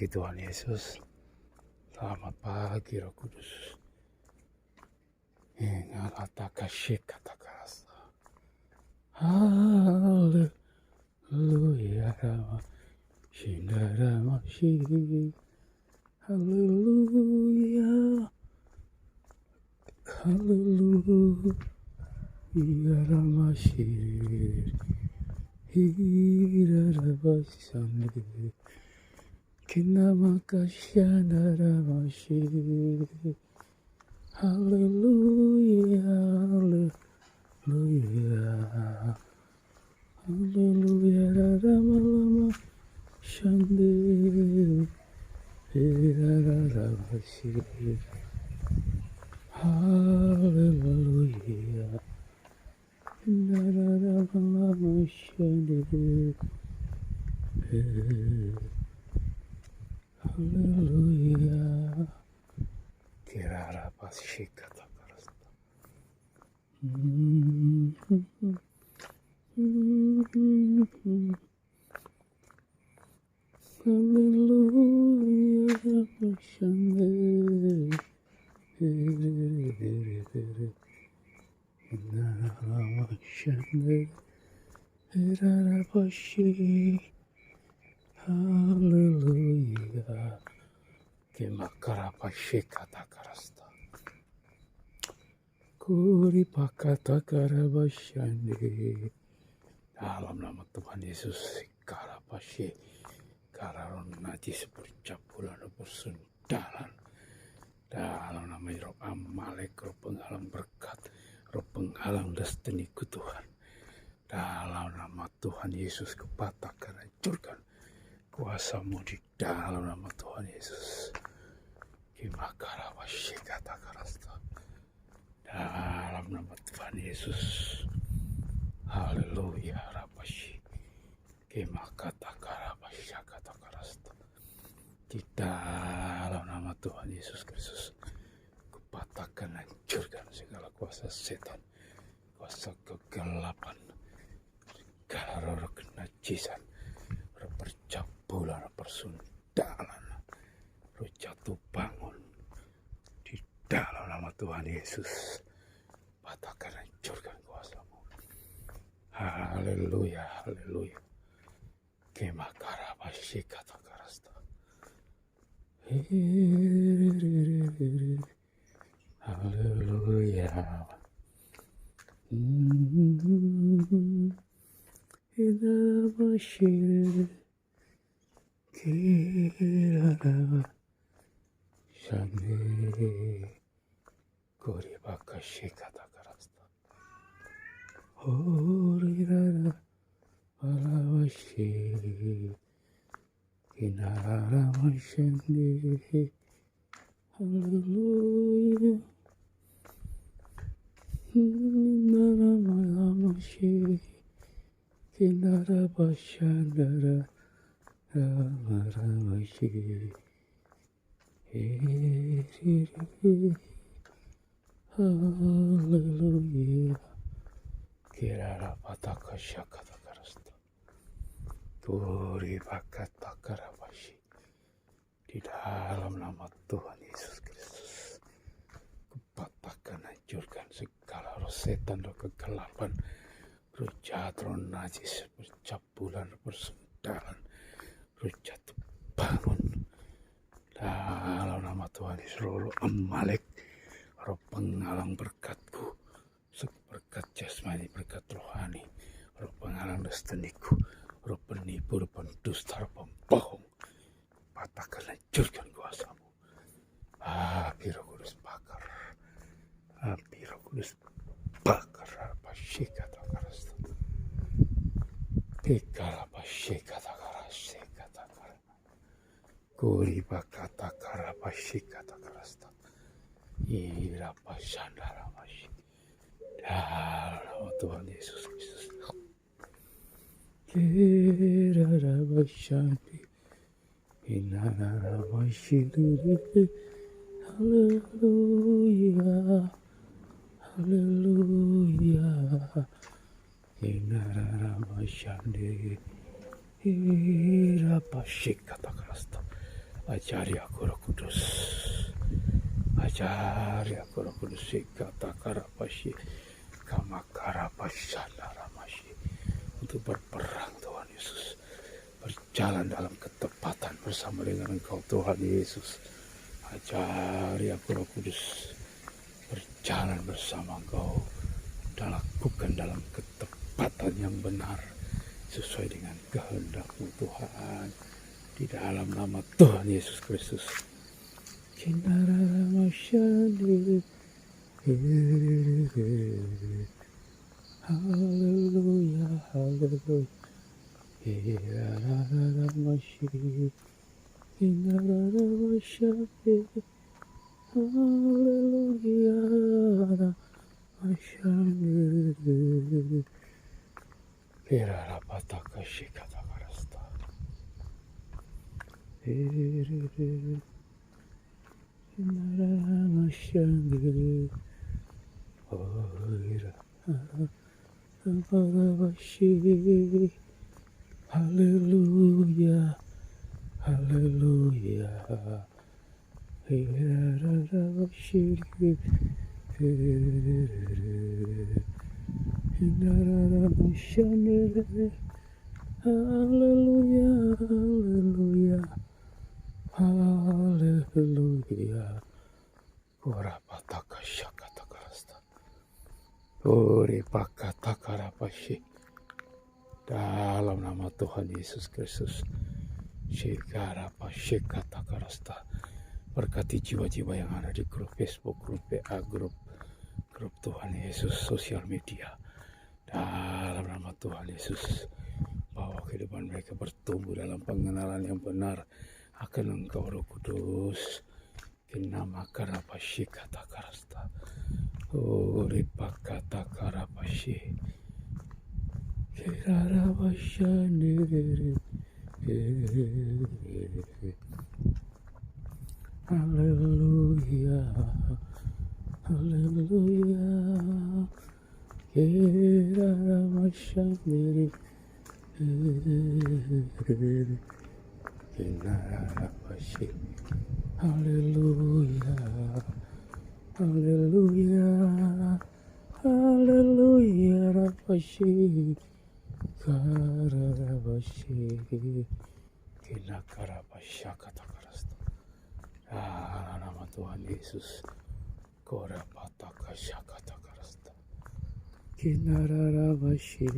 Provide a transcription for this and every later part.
pagi Tuhan Yesus. Selamat pagi Roh Kudus. Ingalataka shikatakasa. Haleluya Rama Shindarama Shi. Haleluya. Haleluya Rama Shi. Hirarama Sande. Kinamakashandarama Shi. Haleluya, haleluya, haleluya, rama shande, rama shi, haleluya, rama shande, haleluya, kirara pasikata. Hallelujah, Shande, Shande, Hallelujah, Kemakarapasikata karasta. Kuri pakata karabashande. Dalam nama Tuhan Yesus, karapashe, kararon najis bercabulan bersundalan. Dalam nama roh Amalek, roh penghalang berkat, roh penghalang destiniku Tuhan. Dalam nama Tuhan Yesus, kepatakan, hancurkan kuasamu di dalam nama Tuhan Yesus. Kimakarapashe kata karasta. Dalam nama Tuhan Yesus. Haleluya rapashi. Kemakata karapasya kata karasta. Di dalam nama Tuhan Yesus Kristus, kupatahkan, hancurkan segala kuasa setan, kuasa kegelapan, segala roh kenajisan, roh percabulan, roh persundalan, roh jatuh bangun. Di dalam nama Tuhan Yesus, patahkan, hancurkan kuasamu. Haleluya, haleluya. Kemakara pasikata karasta. Haleluya. Hidara bashir. Kirara shane. Kori bakasikata karasta. Horirara alawashi. Inara mashande. Hallelujah. Inara malamashi. Inara bashandara. Ramarawashi. Hallelujah. Kirara pataka shakata karasta. Turi bakata karabashi. Di dalam nama Tuhan Yesus Kristus, kupatahkan, hancurkan segala roh setan, roh kegelapan, roh jahat, roh najis, percabulan, persundalan, roh jatuh bangun. Dalam nama Tuhan Yesus, roh Amalek, roh penghalang berkatku, berkat jasmani, berkat rohani, roh penghalang destiniku, roh penipu, roh pendusta, roh pembohong, patahkan, hancurkan kuasamu. Api Roh Kudus bakar, api Roh Kudus bakar. Pasikata karasta, pikara pasikata karasta, kuri bakata kara pasikata karasta, ira pasandara masih. Dalam Tuhan Yesus Kristus. Kirara basandi, inara masiri. Haleluya, haleluya. Inara basandi, ira pasikata karasta. Ajari aku Roh Kudus. Ajari aku Roh Kudus. Kata karapasi, kamakarapasyandaramasi. Untuk berperang Tuhan Yesus. Berjalan dalam ketepatan bersama dengan Engkau Tuhan Yesus. Ajari aku Roh Kudus. Berjalan bersama Engkau. Dan lakukan dalam ketepatan yang benar. Sesuai dengan kehendak-Mu Tuhan. Di dalam nama Tuhan Yesus Kristus. Haleluya, haleluya. Haleluya, haleluya. Haleluya, haleluya, haleluya. Korapataka syakatakarasta. Koripakatakarapasyi. Dalam nama Tuhan Yesus Kristus. Shikarapashikatakarasta. Berkati jiwa-jiwa yang ada di grup Facebook, grup PA, grup Tuhan Yesus, sosial media. Dalam nama Tuhan Yesus. Bahwa kehidupan mereka bertumbuh dalam pengenalan yang benar akan Engkau Roh Kudus. Kinamakarapashikatakarasta. Uripakatakarapasyi. Kirarabasyaniri. Haleluya, haleluya. Kirarabasyaniri. Kinarabasyi. Haleluya, haleluya, haleluya. Rabasyi. Karabasyi, kinakarabashyakatakarasta. Nama Tuhan Yesus. Korapatakasyakatakarasta. Kinarabasyi,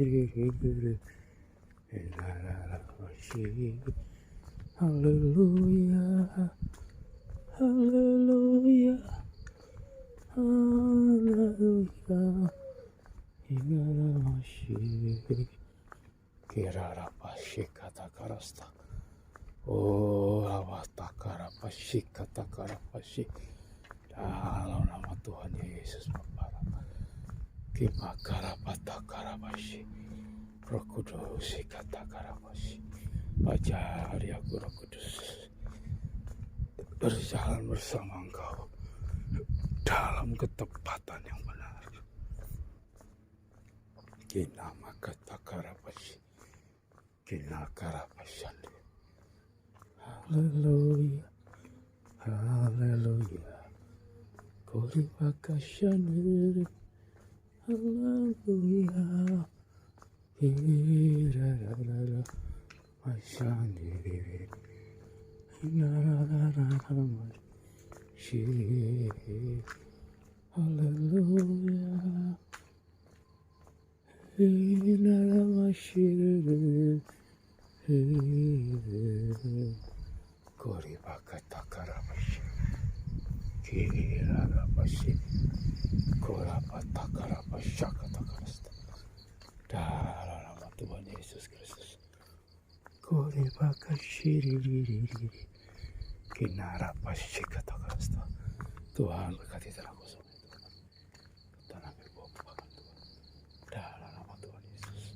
kinarabasyi. Haleluya, haleluya, haleluya. Kinarabasyi. Kirarapashikatakarasta. Oh, awatakarapashikatakarapasyi. Dalam nama Tuhan Yesus Bapa. Kimakarapatakarapasyi. Roh Kudus katakarapasyi. Ajari aku Roh Kudus. Berjalan bersama Engkau dalam ketepatan yang benar. Kinamakatakarapashi. Kinakarapashandi. Haleluya, haleluya. Koripakashandi. Haleluya. Kirararara. Mashandi. Hinarararamashi. Haleluya. Hinaramashi. Koripakatakaramashi. Kiraramashi. Korapatakarapashakatakarasta. Dalam nama Tuhan Yesus Kristus. Koripakashiriri. Kinarapashikatakarasta. Tuhan berkati dalamku semua Tuhan. Tanam berbuah Tuhan. Dalam nama Tuhan Yesus.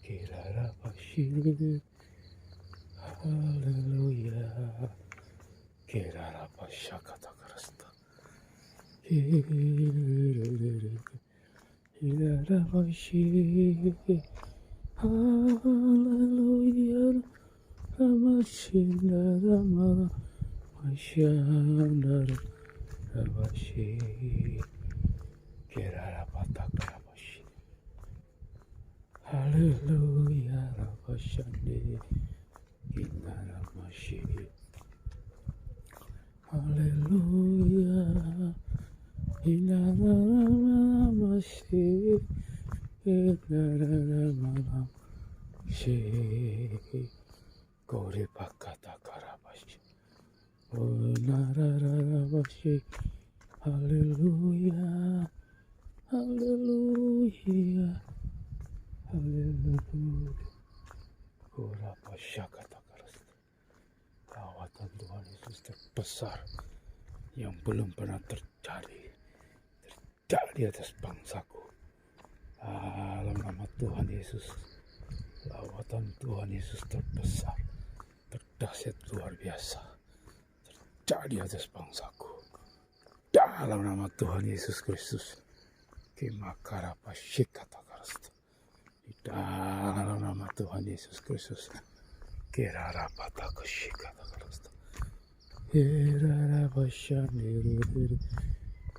Kirarapashiriri. Haleluya. Kirarapashakatakarasta. Kirarapashiriri. Haleluya, Mashinara Mashandara Rabashi Kerara Patakarabashi. Hallelujah Rabashande Inaramashi. Hallelujah Inaramashi Inaramashi Gori Pakata Karabashi. Oh Nararabashi. Hallelujah Hallelujah Hallelujah. Gora Pashakata Karasta. Lawatan Tuhan Yesus terbesar yang belum pernah terjadi atas bangsaku. Dalam nama Tuhan Yesus, lawatan Tuhan Yesus terbesar, terdahsyat, luar biasa terjadi atas bangsaku. Dalam nama Tuhan Yesus Kristus, Kimakara Pashikata Karasta. Di dalam nama Tuhan Yesus Kristus, Kirara Patakashikata Karasta. Kirara Pashandiri.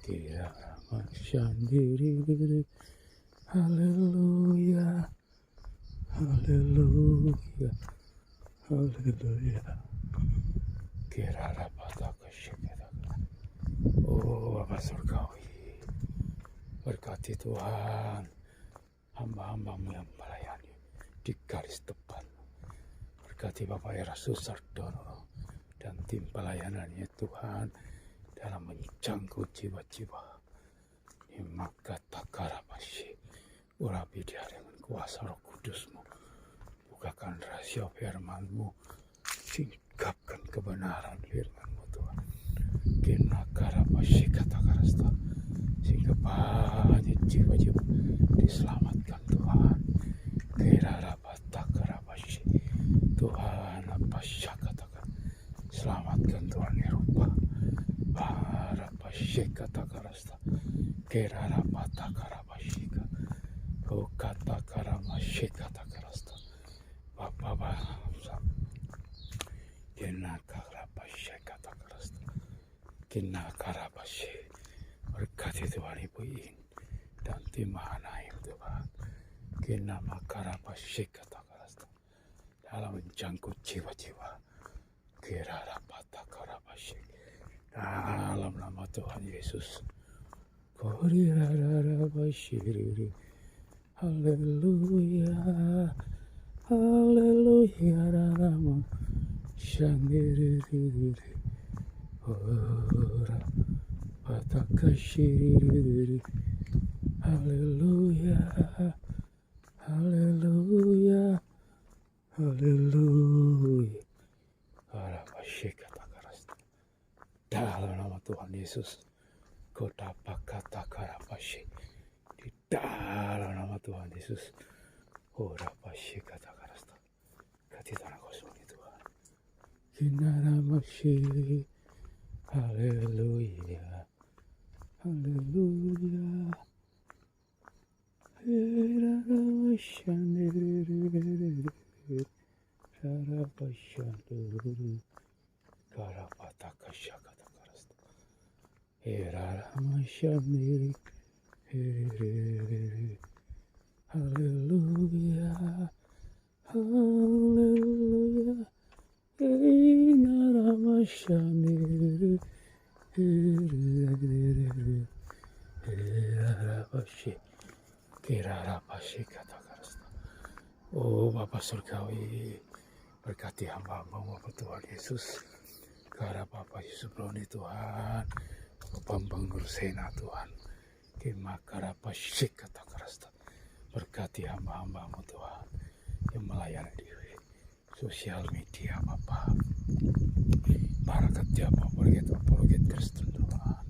Kirara Pashandiri. Haleluya. Haleluya. Haleluya. Kirara Patakashikata. Oh Bapa Surgawi, berkati Tuhan hamba-hambamu yang melayani di garis depan. Berkati Bapak Erastus Sardono dan tim pelayanannya Tuhan dalam menjangkau jiwa-jiwa. Maka takarabashi, urapi dia dengan kuasa Roh Kudus-Mu. Bukakan rahasia firman-Mu, singkapkan kebenaran firman-Mu Tuhan. Kinakarabashi katakarasta, sehingga banyak jiwa-jiwa diselamatkan Tuhan. Kirarabatakarabashi, Tuhan apa katakan, selamatkan Tuhan Eropa. Barabashi katakarasta, kirarabatakarabashi, oh katakaramashi katakarasta, Bapa bangsa, kinakarabashi katakarasta, kinakarabashi. Berkati Tuhan Ibu In dan tim Mahanaim Tuhan. Kinama Karabashi katakarasta, dalam menjangkut jiwa-jiwa. Kirarapata Karabashi, dalam nama Tuhan Yesus. Korirarabashi. Haleluya. Haleluya. Rama Shandiri. Ora Patakashiri. Haleluya. Haleluya. Haleluya. Dalam nama Tuhan Yesus, kota pakata karapashi. Di dalam nama Tuhan Yesus, orapashi kata karasta. Kati tanah kosong Tuhan. Kinaramashi. Haleluya. Haleluya. Sarapashanduru Karapatakashakatakarasta Eramashandiri. Hallelujah. Hallelujah. Enaramashandiri. Erarapashi. Kirarapashi katakarasta. Oh Bapa Surgawi, berkati hamba-Hamba Tuhan Yesus. Karena Bapak Yesus Broni Tuhan, Bambang Nursena Tuhan. Kimakarapashi katakarasta. Berkati hamba-Hamba-Mu Tuhan yang melayani di sosial media Bapak. Para kerja apologet Kristen Tuhan.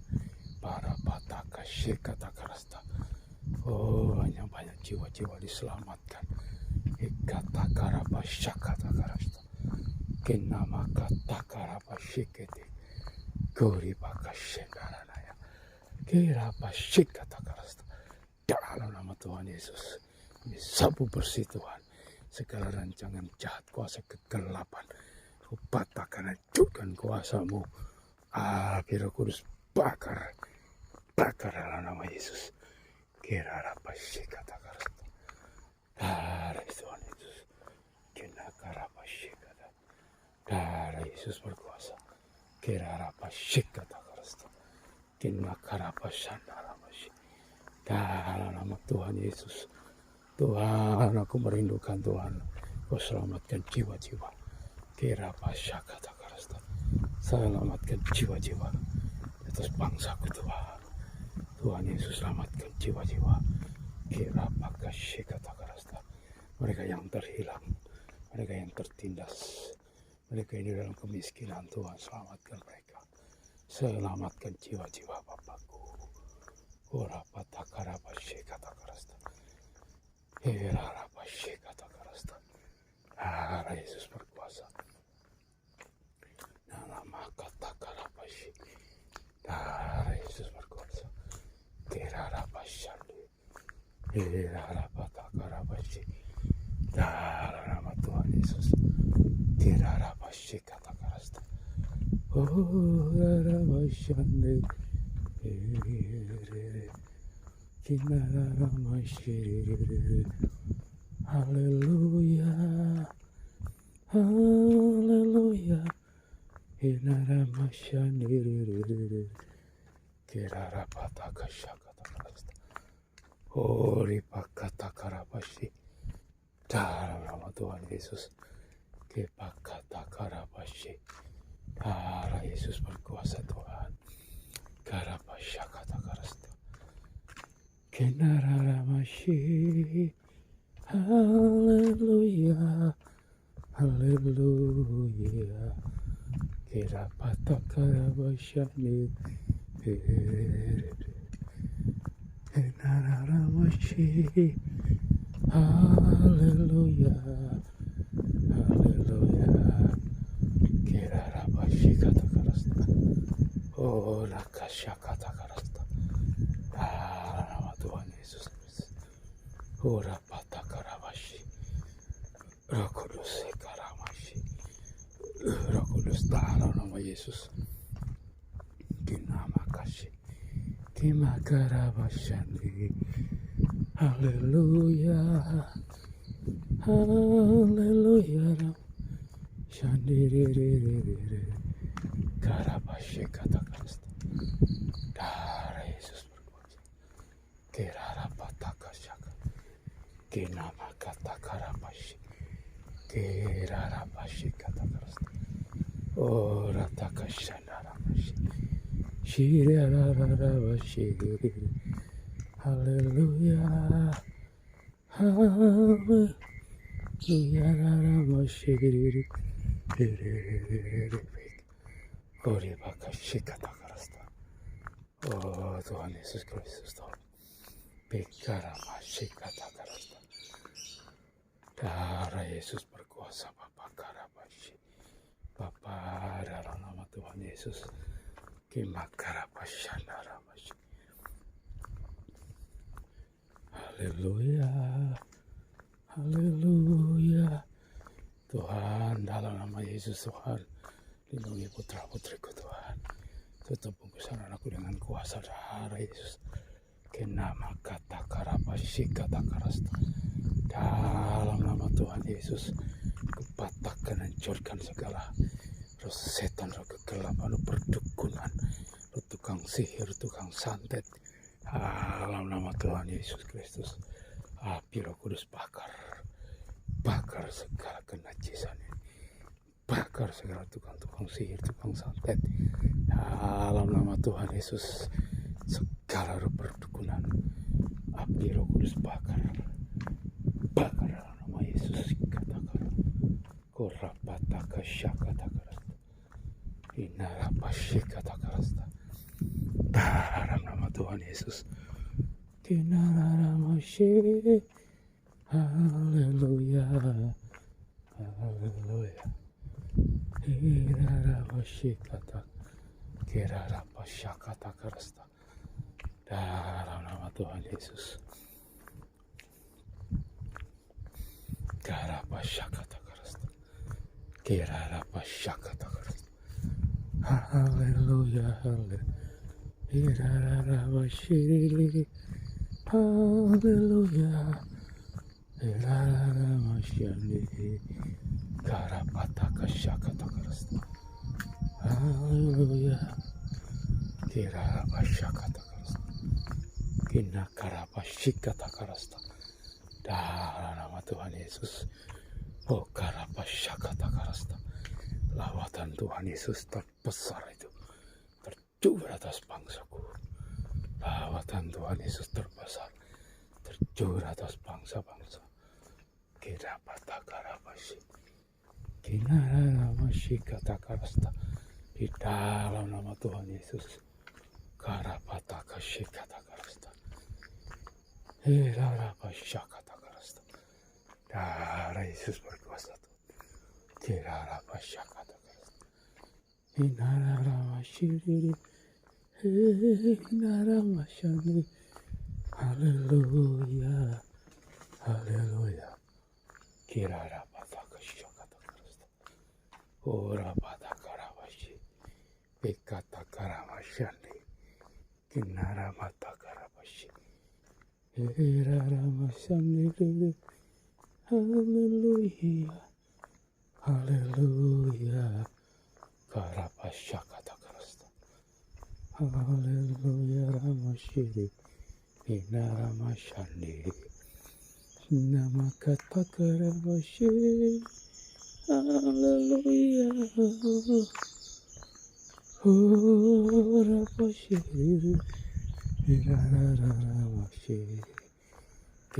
Para patakashi katakarasta. Oh, hanya banyak jiwa-jiwa diselamatkan. Ikatakarapashakatakarasta. Kinamakatakarapashikete. Goribakashengaranaya. Kirapashikatakarasta. Dalam nama Tuhan Yesus, ini sapu bersih Tuhan. segala rancangan jahat, kuasa kegelapan, ku patahkan, hancurkan kuasamu. Api Roh Kudus, bakar dalam nama Yesus. Kira apa sih kata karasta? Darah Tuhan Yesus, kena karapa sih kata. Darah Yesus berkuasa. Kira apa sih kata karasta? Kena karapa sandara masih. Dalam nama Tuhan Yesus, Tuhan, aku merindukan Tuhan. Kau selamatkan jiwa-jiwa. Kira apa sih kata karasta? Selamatkan jiwa-jiwa atas bangsaku Tuhan. Tuhan Yesus, selamatkan jiwa-jiwa. Kira apa sih kata karasta? Mereka yang terhilang, mereka yang tertindas, mereka ini dalam kemiskinan, Tuhan selamatkan mereka. Selamatkan jiwa-jiwa Bapakku. Kira apa sih kata karasta? Kira apa sih kata karasta? Darah Yesus berkuasa. Nama kata karapashi. Darah Yesus berkuasa. Kirarapashandi. Kirarapatakarapashi. Darah nama Tuhan Yesus. Kirarapashi kata karasta. Oh, Rarapashandi. Kinaramashi. Haleluya. Haleluya. Hinaramashandiriri. Kirarapatakasyakatakasta. Oripakatakarapashi. Dalam nama Tuhan Yesus. Kipakatakarapashi. Darah Yesus berkuasa Tuhan. Karapasyakatakarasta. Kinararamashi. Haleluya. Haleluya. Kira patakarabashani. Nararamashi. Haleluya. Haleluya. Kira rabashi katakarasta. Oh, lakasya katakarasta. Nama Tuhan Yesus. Oh, rapatakarabashhi. Roh Kudus karamashi. Roh Kudus dalam nama Yesus. Kinama kasih. Kima karabashani. Haleluya. Haleluya. Shandiriri. Karabashi katakarasta. Darah Yesus berkuasa. Kirarapatakasyaka. Kinama katakarabashi. Kirarabashi katakarasta. Oh, ratakashandaramashi. Shirararabashi. Haleluya. Haleluya. Raramashi. Oribakashi katakarasta. Oh, Tuhan Yesus Kristus Tuhan. Bekaramashi katakarasta. Darah Yesus berkuasa Bapa Karabashi. Bapa dalam nama Tuhan Yesus. Kimakarabashandaramashi. Haleluya. Haleluya. Tuhan dalam nama Yesus Tuhan. Lindungi putra-putriku Tuhan. Tutup bungkusan anakku dengan kuasa darah Yesus. Kenama kata karabashi kata karasta. Dalam nama Tuhan Yesus, kupatahkan, hancurkan segala roh setan, roh kegelapan, roh perdukunan, roh tukang sihir, tukang santet. Dalam nama Tuhan Yesus Kristus, api Roh Kudus bakar segala kenajisan ini, bakar segala tukang sihir, tukang santet. Dalam nama Tuhan Yesus, segala roh perdukunan, api Roh Kudus bakar dalam nama Yesus. Katakan korapataka syakatakara inarapashi katakarasta. Dalam nama Tuhan Yesus. Kinaramashi. Haleluya. Haleluya. Inarapashi kata kirarapasya katakarasta. Dalam nama Tuhan Yesus. Karapashakata karasta. Kirarapashakata karasta. Hallelujah, hallelujah. Irararabashiriri. Hallelujah. Irararamashyandiri. Karapataka shakata karasta. Hallelujah. Kirarapashakata karasta. Kinakarapashikata karasta. Dalam nama Tuhan Yesus. Oh karapashakata karasta. Lawatan Tuhan Yesus terbesar itu terjun atas bangsaku. Lawatan Tuhan Yesus terbesar terjun atas bangsa-bangsa. Kirapata karapashi. Kinaramashi kata karasta. Di dalam nama Tuhan Yesus. Karapata kashi kata karasta. Kirarapashakata karasta. Darah Yesus berkuasa Tuhan. Kirarapashakata karasta. Inararamashiriri. Inaramashandiri. Haleluya. Haleluya. Kirarapatakasyakata karasta. Orapatakaravashi. Ekatakaramashandi. Kinarapatakarabashi. Iraramashandiri. Haleluya. Haleluya. Karapashakata karasta. Haleluya ramashiri. Inaramashandi. Namakatakaramashiri. Haleluya. Orapashiri. Irararamashiri.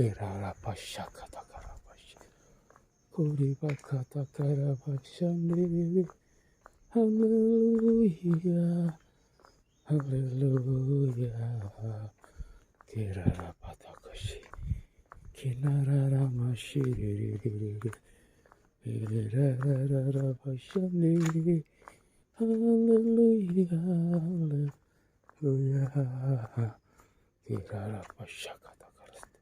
Irarapashakata karabashi. Kuribakata karabashandiri. Haleluya. Haleluya. Kirarapatakashi. Kinararamashiri. Irararabashani. Haleluya. Haleluya. Kirarapashakata karasta.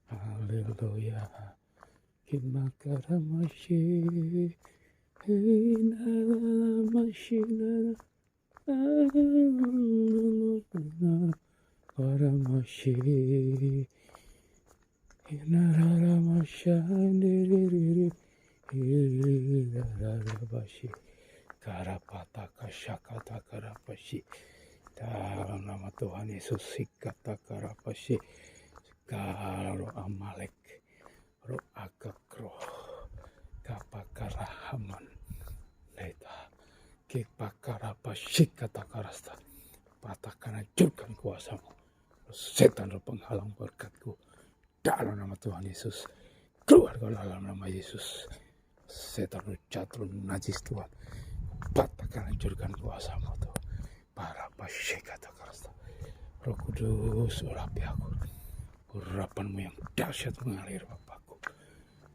Haleluya. Kimakaramashi. Inaramashina. Karamashi. Inaramashandiri. Irarabashi. Karapataka shakata karapashi. Dalam nama Tuhan Yesus sikata karapashi. Kalau Amalek, roh agakro, kapakarahaman, neta, kipakarapashi kata karasta. Patahkan, hancurkan kuasamu. Setan roh penghalang berkatku. Dalam nama Tuhan Yesus. Keluar dalam nama Yesus. Setan roh catur najis Tuhan. Patahkan, hancurkan kuasamu Tuhan. Para pasye kata karasta. Roh Kudus urapi aku. Urapanmu yang dahsyat mengalir Bapakku.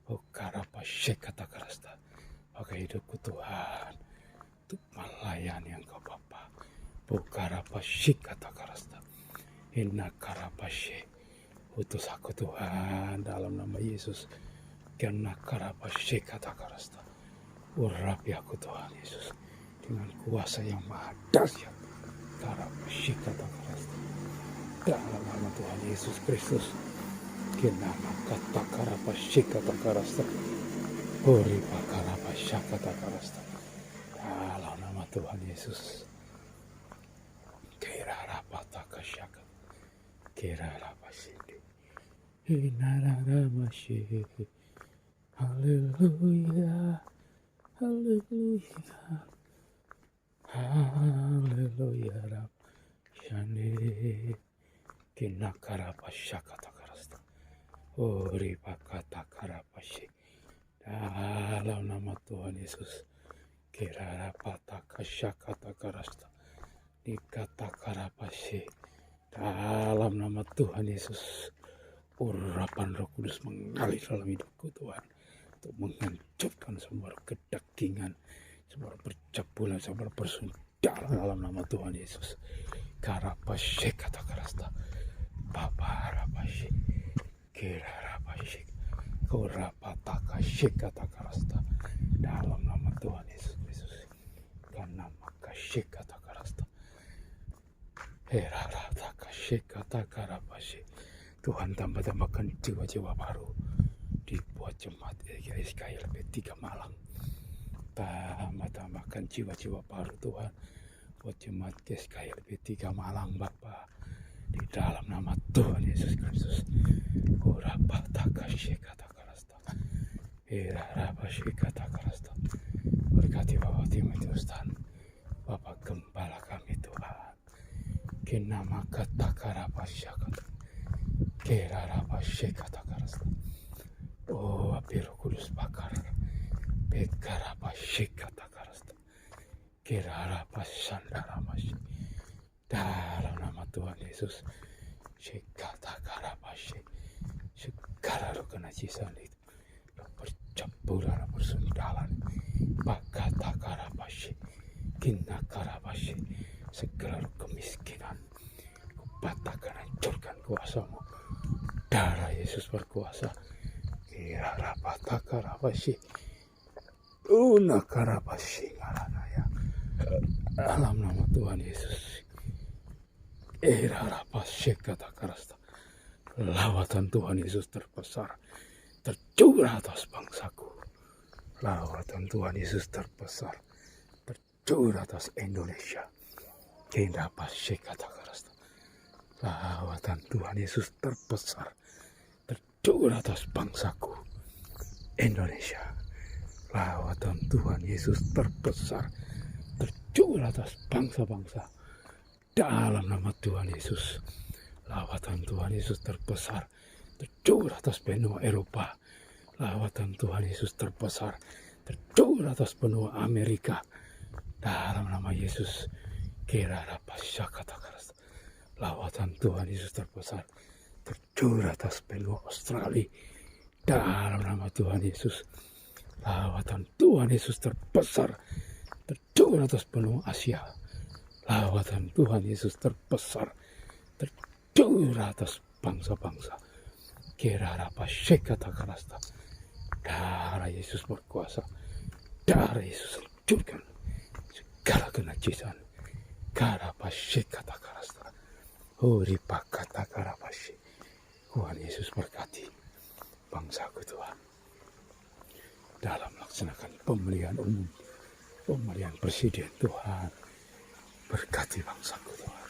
Oh karapasye kata karasta. Pakai hidupku Tuhan. Untuk melayani Engkau Bapa. Bukarapasye kata karasta. Inna karapasye. Utus aku Tuhan dalam nama Yesus. Karena karapasye kata karasta. Urapi aku Tuhan Yesus. Dengan kuasa yang maha dahsyat. Karapasye kata karasta. Dalam nama Tuhan Yesus Kristus. Kinama kata karapasye kata karasta. Uripa karapasya kata karasta. Dalam nama Tuhan Yesus. Kirarapatakasyaka. Kirarapasindi. Inararamasyi. Haleluya. Haleluya. Haleluya. Rapsyandi. Kinakarapasya kata karasta. Uripa kata karapasyi. Dalam nama Tuhan Yesus. Kirarapatakasyaka kata karasta. Dikata karapasyi. Dalam nama Tuhan Yesus. Urapan Roh Kudus mengalir dalam hidupku Tuhan. Untuk menghancurkan semua kedagingan. Semua percabulan, semua persundaran dalam nama Tuhan Yesus. Karapasyi kata karasta. Bapa rapasyi. Kirarapasyi. Korapataka shikatakarasta. Dalam nama Tuhan Yesus Kristus. Karena maka shikatakarasta. Herarataka shikatakarapasi. Tuhan tambahkan jiwa-jiwa baru di buat jemaat SKL P3 Malang. Tambahkan jiwa-jiwa baru Tuhan buat jemaat SKL P3 Malang Bapa. Di dalam nama Tuhan Yesus Kristus. Korapataka shikatakarasta. Herarataka. Berkati Bapak Timotius dan Bapak Gembala kami Tuhan. Kinama katakarapasyakat. Kerarapasyakat. Oh, Roh Kudus bakar. Bekarapasyakat. Kerarapasyandaramasi. Dalam nama Tuhan Yesus. Syekatakarapasyakat. Segala roh kenajisan itu. Percampuran persundalan. Bakatakarapasyakat. Kinakarabashi, segala kemiskinan, kubatakan, hancurkan kuasamu. Darah Yesus berkuasa. Kirarapatakaarabashi, unakarabashi ngaranaya. Dalam nama Tuhan Yesus. Kirarabashi katakarasta. Lawatan Tuhan Yesus terbesar tercurah atas bangsaku. Lawatan Tuhan Yesus terbesar tercurah atas Indonesia. Lawatan Tuhan Yesus terbesar tercurah atas bangsaku Indonesia. Lawatan Tuhan Yesus terbesar tercurah atas bangsa-bangsa dalam nama Tuhan Yesus. Lawatan Tuhan Yesus terbesar tercurah atas benua Eropa. Lawatan Tuhan Yesus terbesar tercurah atas benua Amerika. Dalam nama Yesus, Kirarapasyakatakarasta. Lawatan Tuhan Yesus terbesar tercurah atas benua Australia. Dalam nama Tuhan Yesus, lawatan Tuhan Yesus terbesar tercurah atas benua Asia. Lawatan Tuhan Yesus terbesar tercurah atas bangsa-bangsa. Kirarapasyakatakarasta. Darah Yesus berkuasa. Darah Yesus hancurkan segala kenajisan. Karapashi katakarasta. Huripa katakarapashi. Tuhan Yesus berkati bangsaku Tuhan. Dalam melaksanakan pemilihan umum, pemilihan presiden Tuhan. Berkati bangsaku Tuhan.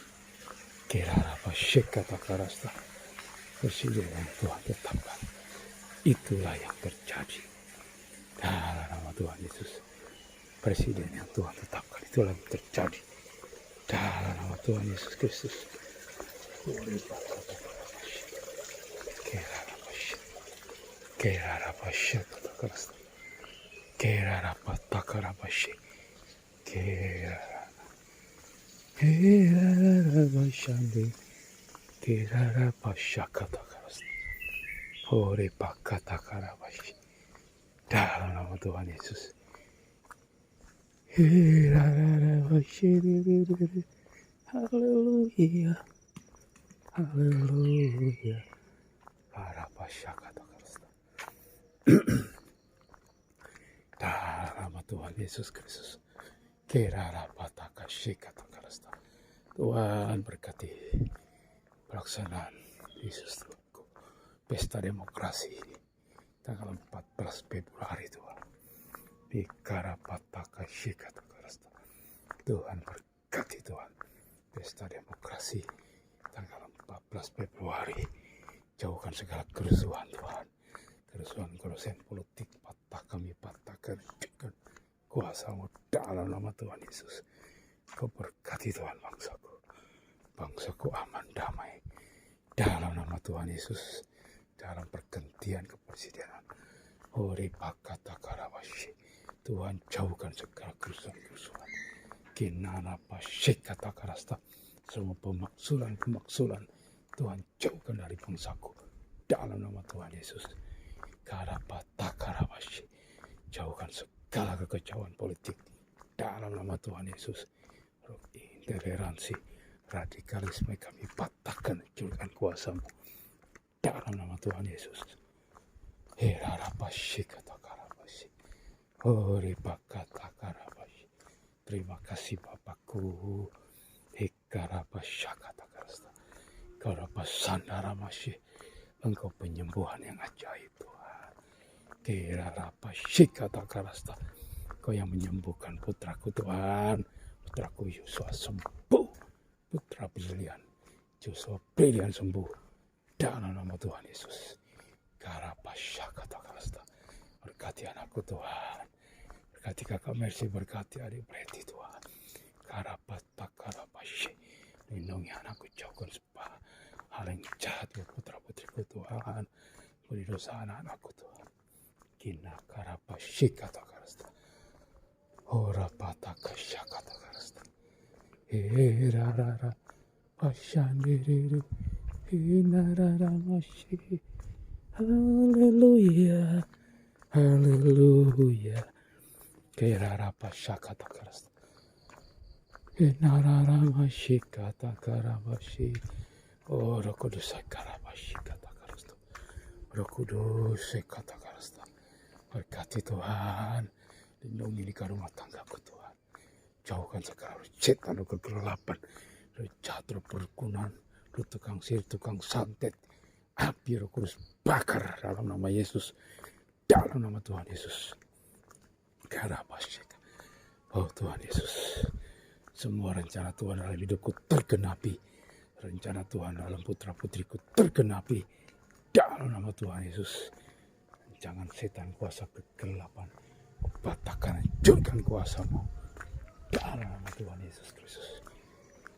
Karapashi katakarasta. Presiden yang Tuhan tetapkan. Itulah yang terjadi. Dalam nama Tuhan Yesus. Presiden yang Tuhan tetapkan itulah yang terjadi. Dalam nama Tuhan Yesus Kristus. Kerarapasya katakarasta. Kerarapatakaarapashi. Kerarapashande. Kerarapasya katakarasta. Horepakatakaravashi. Dalam nama Tuhan Yesus. Haleluya. Haleluya. Karapasyakatakarasta. Dalam nama Tuhan Yesus Kristus. Kerarapatakasyakatakarasta. Tuhan berkati pelaksanaan Yesus Tuhanku. Pesta demokrasi tanggal 14 Februari Tuhan. Di Karapataka Shikatakarasta. Tuhan berkati Tuhan. Pesta demokrasi tanggal 14 Februari. Jauhkan segala kerusuhan Tuhan. Kerusuhan politik kami patahkan kuasamu dalam nama Tuhan Yesus. Kau berkati Tuhan bangsaku. Bangsaku aman damai. Dalam nama Tuhan Yesus. Dalam pergantian kepresidenan. Horipakatakaarabashi. Tuhan jauhkan segala kerusuhan-kerusuhan. Kinana pasyikatakarasta. Semua pemaksulan Tuhan jauhkan dari bangsaku. Dalam nama Tuhan Yesus. Karapatakaarabashi. Jauhkan segala kekacauan politik. Dalam nama Tuhan Yesus. Intoleransi, radikalisme kami patahkan, hancurkan kuasamu. Dalam nama Tuhan Yesus. Herarapashi katakarapashi. Oripakatakarapashi. Terima kasih Bapakku. Hekarapashakatakarasta. Karapasandaramashi. Engkau penyembuhan yang ajaib Tuhan. Kerarapashikatakarasta. Kau yang menyembuhkan putraku Tuhan. Putraku Yosua sembuh. Putra Brilian. Yosua Brilian sembuh. Dalam nama Tuhan Yesus. Karapashakatakarasta. Berkati anakku Tuhan. Berkati kakak Mercy. Berkati adik Preti Tuhan. Karapatakaраpashi. Lindungi anakku jauhkan sebab hal yang jahat buat putra-putriku Tuhan. Beri dosa anak-anakku Tuhan. Kina karapashi katakarasta. Ora patakasya katakarasta. Herarara pasyandiriri. Hinarara masyi. Haleluya. Haleluya. Kerara pasya katakarasta. Hinarara masyi katakarabashi. Oh, Roh Kudus karabashi katakarasta. Roh Kudus katakarasta. Berkati Tuhan. Lindungi di rumah tanggaku Tuhan. Jauhkan segala setan dan kegelapan. Dari jahat, perkunan, tukang sihir, tukang santet. Api Roh Kudus bakar dalam nama Yesus. Dalam nama Tuhan Yesus. Karabashi. Oh Tuhan Yesus. Semua rencana Tuhan dalam hidupku tergenapi. Rencana Tuhan dalam putra-putriku tergenapi. Dalam nama Tuhan Yesus. Jangan setan kuasa kegelapan. Patahkan, hancurkan kuasamu. Dalam nama Tuhan Yesus Kristus.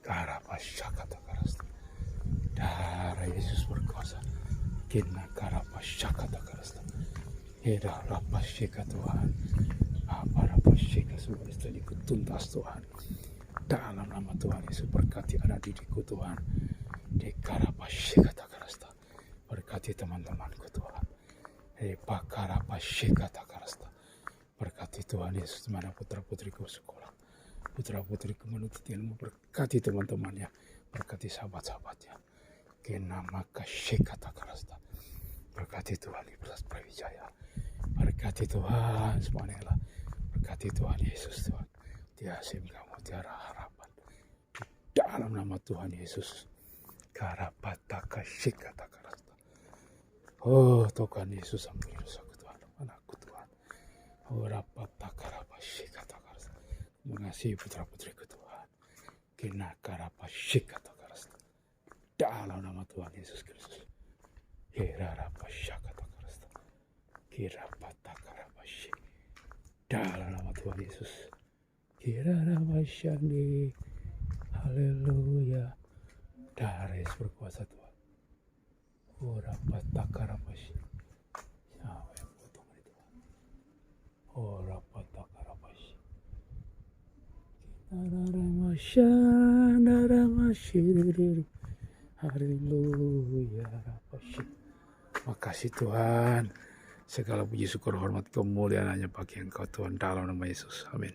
Karapasyakatakarasta. Darah Yesus berkuasa. Kina karapasyakatakarasta. Hera rapasyika Tuhan. Apa rapasyika semua istriku tuntas Tuhan. Dalam nama Tuhan Yesus berkati anak didikku Tuhan. Dekarapasyikatakarasta. Berkati teman-temanku Tuhan. Pakarapasyikatakarasta. Berkati Tuhan Yesus mana putra-putriku sekolah. Putra-putriku menuntut ilmu. Berkati teman-temannya. Berkati sahabat-sahabatnya. Kenamakasyikatakarasta. Berkati Tuhan Ibrahim Prawijaya. Berkati Tuhan semuanya. Berkati Tuhan Yesus Tuhan. Tiasim kamu tiara harapan. Dalam nama Tuhan Yesus. Karapatakasyikatakarasta. Oh Tuhan Yesus ampuni dosaku Tuhan. Anakku Tuhan. Oh rapatakasyikatakarasta. Mengasihi putra-putriku Tuhan. Kinakarapasyikatakarasta. Dalam nama Tuhan Yesus Kristus. Kirarapasyakatakarasta. Kirapatakasyik. Dalam nama Tuhan Yesus. Kirarapasyandi. Haleluya. Darah Yesus berkuasa Tuhan. Ora patakarapashi. Siapa yang potong hari Tuhan? Ora patakarapashi. Naramasyandaramasyirir. Haleluya. Rapashi. Makasih Tuhan. Segala puji syukur hormat kemuliaan hanya bagi Engkau Tuhan dalam nama Yesus. Amin.